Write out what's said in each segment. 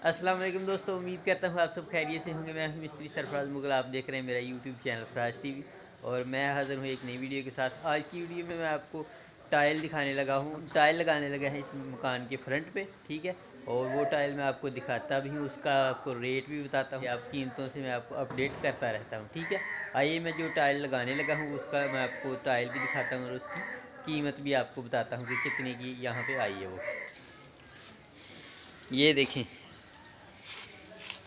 अस्सलाम वालेकुम दोस्तों, उम्मीद करता हूँ आप सब खैरियत से होंगे। मैं हूं मिस्त्री सरफराज मुगल, आप देख रहे हैं मेरा यूट्यूब चैनल फराज टीवी और मैं हाज़िर हूँ एक नई वीडियो के साथ। आज की वीडियो में मैं आपको टाइल दिखाने लगा हूँ, टाइल लगाने लगा है इस मकान के फ्रंट पे, ठीक है। और वो टाइल मैं आपको दिखाता भी हूँ, उसका आपको रेट भी बताता हूँ, आप कीमतों से मैं आपको अपडेट करता रहता हूँ, ठीक है। आइए मैं जो टाइल लगाने लगा हूँ उसका मैं आपको टाइल भी दिखाता हूँ और उसकी कीमत भी आपको बताता हूँ कि कितने की यहाँ पर आई है। वो ये देखें,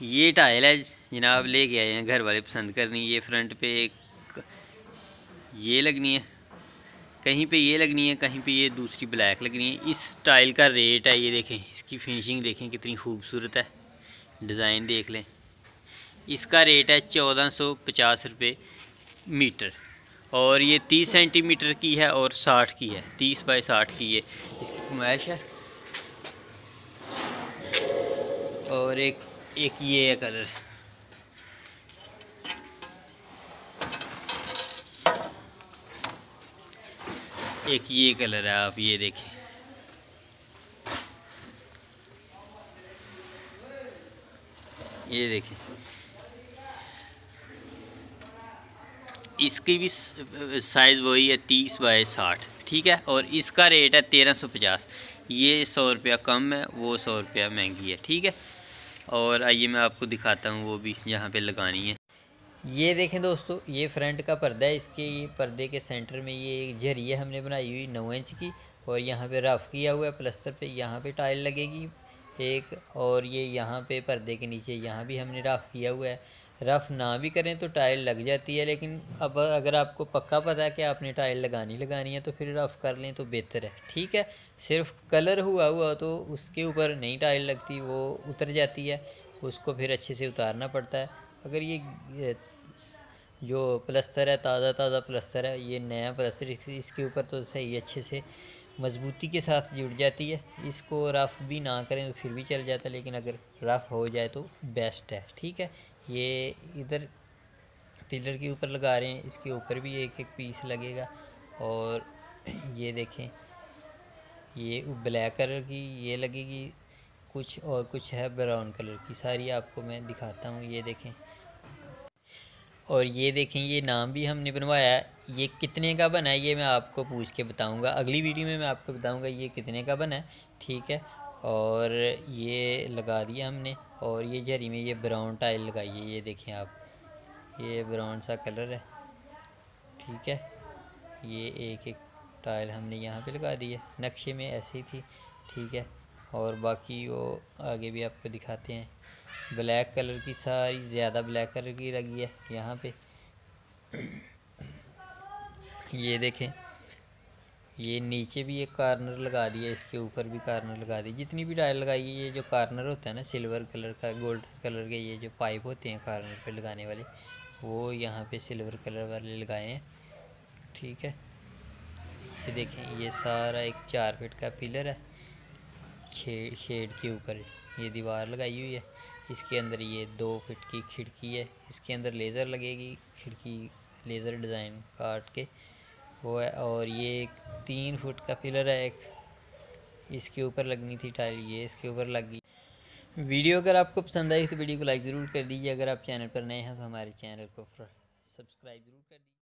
ये टाइल है जनाब, लेके आए हैं घर वाले पसंद करनी। ये फ्रंट पे एक ये लगनी है, कहीं पे ये लगनी है, कहीं पे ये दूसरी ब्लैक लगनी है। इस टाइल का रेट है, ये देखें, इसकी फिनिशिंग देखें कितनी खूबसूरत है, डिज़ाइन देख लें। इसका रेट है 1450 रुपये मीटर और ये 30 सेंटीमीटर की है और 60 की है, 30 बाई 60 की ये इसकी नुमाइश है। और एक ये है कलर, एक ये कलर है, आप ये देखें। ये देखें, इसकी भी साइज़ वही है 30 बाई 60, ठीक है। और इसका रेट है 1350। ये 100 रुपया कम है, वो 100 रुपया महंगी है, ठीक है। और आइए मैं आपको दिखाता हूँ वो भी यहाँ पे लगानी है। ये देखें दोस्तों, ये फ्रंट का पर्दा है, इसके ये पर्दे के सेंटर में ये एक झरी है हमने बनाई हुई 9 इंच की और यहाँ पे रफ़ किया हुआ है प्लस्तर पे। यहाँ पे टाइल लगेगी एक, और ये यहाँ पे पर्दे के नीचे यहाँ भी हमने रफ़ किया हुआ है। रफ़ ना भी करें तो टाइल लग जाती है, लेकिन अब अगर आपको पक्का पता है कि आपने टाइल लगानी है तो फिर रफ़ कर लें तो बेहतर है, ठीक है। सिर्फ कलर हुआ तो उसके ऊपर नहीं टाइल लगती, वो उतर जाती है, उसको फिर अच्छे से उतारना पड़ता है। अगर ये जो प्लस्तर है, ताज़ा प्लस्तर है, ये नया प्लस्तर, इसके ऊपर तो सही अच्छे से मज़बूती के साथ जुड़ जाती है। इसको रफ़ भी ना करें तो फिर भी चल जाता है, लेकिन अगर रफ़ हो जाए तो बेस्ट है, ठीक है। ये इधर पिलर के ऊपर लगा रहे हैं, इसके ऊपर भी एक एक पीस लगेगा। और ये देखें, ये ब्लैक कलर की ये लगेगी कुछ, और कुछ है ब्राउन कलर की, सारी आपको मैं दिखाता हूँ। ये देखें, और ये देखें, ये नाम भी हमने बनवाया है। ये कितने का बना है ये मैं आपको पूछ के बताऊंगा, अगली वीडियो में मैं आपको बताऊंगा ये कितने का बना है, ठीक है। और ये लगा दिया हमने, और ये झरी में ये ब्राउन टाइल लगाई है, ये देखें आप, ये ब्राउन सा कलर है, ठीक है। ये एक एक टाइल हमने यहाँ पे लगा दी है, नक्शे में ऐसी थी, ठीक है। और बाकी वो आगे भी आपको दिखाते हैं। ब्लैक कलर की सारी, ज़्यादा ब्लैक कलर की लगी है यहाँ पे। ये देखें, ये नीचे भी एक कार्नर लगा दिया, इसके ऊपर भी कार्नर लगा दी। जितनी भी टाइल लगाई है, ये जो कार्नर होता है ना सिल्वर कलर का, गोल्ड कलर के ये जो पाइप होते हैं कार्नर पे लगाने वाले, वो यहाँ पे सिल्वर कलर वाले लगाए हैं, ठीक है। ये देखें, ये सारा एक 4 फीट का पिलर है, शेड के ऊपर ये दीवार लगाई हुई है। इसके अंदर ये 2 फीट की खिड़की है, इसके अंदर लेज़र लगेगी, खिड़की लेज़र डिज़ाइन काट के वो है। और ये एक 3 फुट का पिलर है, एक इसके ऊपर लगनी थी टाइल, ये इसके ऊपर लग गई। वीडियो अगर आपको पसंद आई तो वीडियो को लाइक ज़रूर कर दीजिए। अगर आप चैनल पर नए हैं तो हमारे चैनल को सब्सक्राइब ज़रूर कर दीजिए।